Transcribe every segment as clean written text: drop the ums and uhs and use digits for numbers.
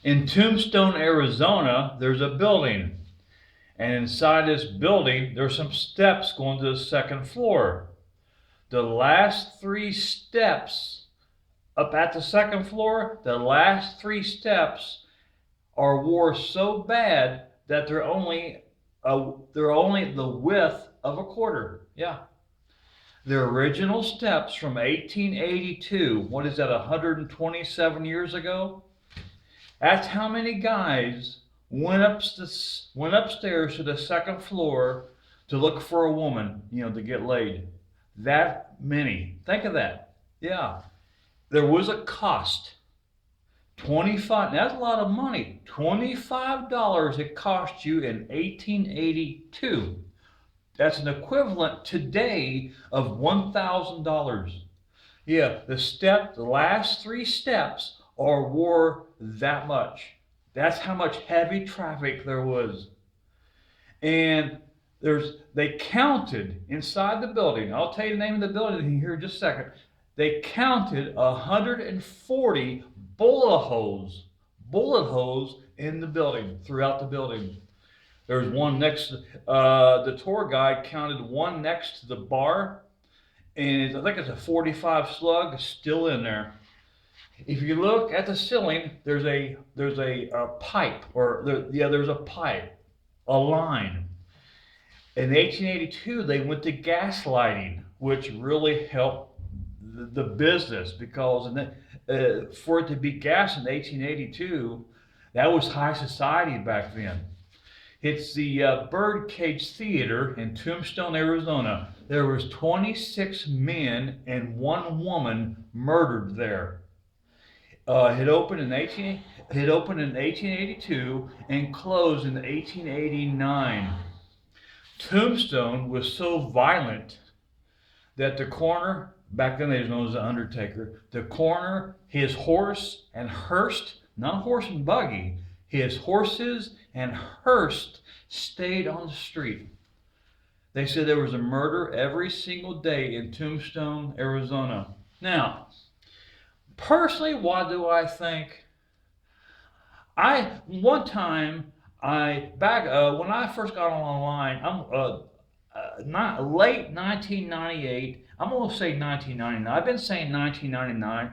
In Tombstone, Arizona, there's a building. And inside this building, there's some steps going to the second floor. The last three steps up at the second floor, the last three steps are wore so bad that they're only the width of a quarter. Yeah. The original steps from 1882, what is that, 127 years ago? That's how many guys went upstairs to the second floor to look for a woman, to get laid. That many. Think of that. Yeah. There was a cost. 25, that's a lot of money. $25 it cost you in 1882. That's an equivalent today of $1,000. Yeah, the last three steps are worth that much. That's how much heavy traffic there was. And they counted inside the building. I'll tell you the name of the building here in just a second. They counted 140 bullet holes in the building, throughout the building. There's one next, the tour guide counted one next to the bar, and I think it's a 45 slug still in there. If you look at the ceiling, there's a pipe, there's a pipe, a line. In 1882, they went to gaslighting, which really helped the business because for it to be gas in 1882, that was high society back then. It's the Birdcage Theater in Tombstone, Arizona. There was 26 men and one woman murdered there. It opened in 1882 and closed in 1889. Tombstone was so violent that the coroner, back then they was known as the Undertaker, the coroner, his horse and hearse, not horse and buggy, his horses and hearse stayed on the street. They said there was a murder every single day in Tombstone, Arizona. Now, personally, what do I think? One time when I first got online, not late 1998. I'm gonna say 1999. I've been saying 1999.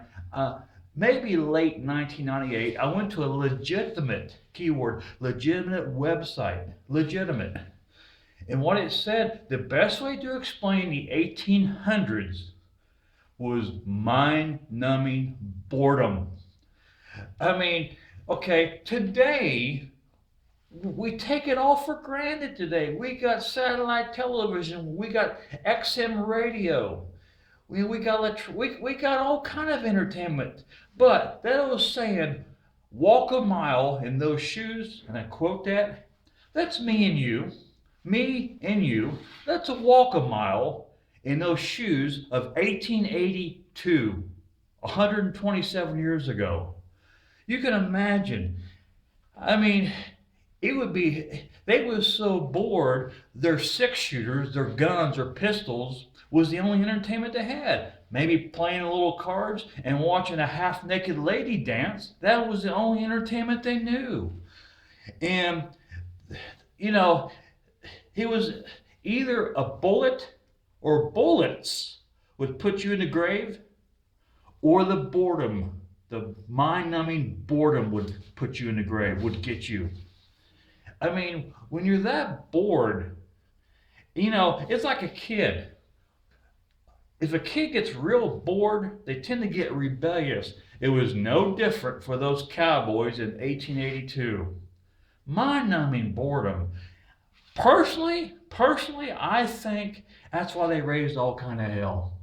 Maybe late 1998. I went to a legitimate keyword, legitimate website, legitimate, and what it said, the best way to explain the 1800s was mind-numbing boredom. I mean, okay, today we take it all for granted today. We got satellite television, we got XM radio, we got all kind of entertainment. But that was saying, walk a mile in those shoes, and I quote that. That's me and you. Let's walk a mile in those shoes of 1882, 127 years ago. You can imagine. I mean, they were so bored, their six shooters, their guns or pistols was the only entertainment they had. Maybe playing a little cards and watching a half naked lady dance. That was the only entertainment they knew. And, you know, it was either a bullet or bullets would put you in the grave, or the boredom, the mind numbing boredom would put you in the grave, would get you. I mean, when you're that bored, it's like a kid. If a kid gets real bored, they tend to get rebellious. It was no different for those cowboys in 1882. Mind-numbing boredom. Personally, I think that's why they raised all kind of hell.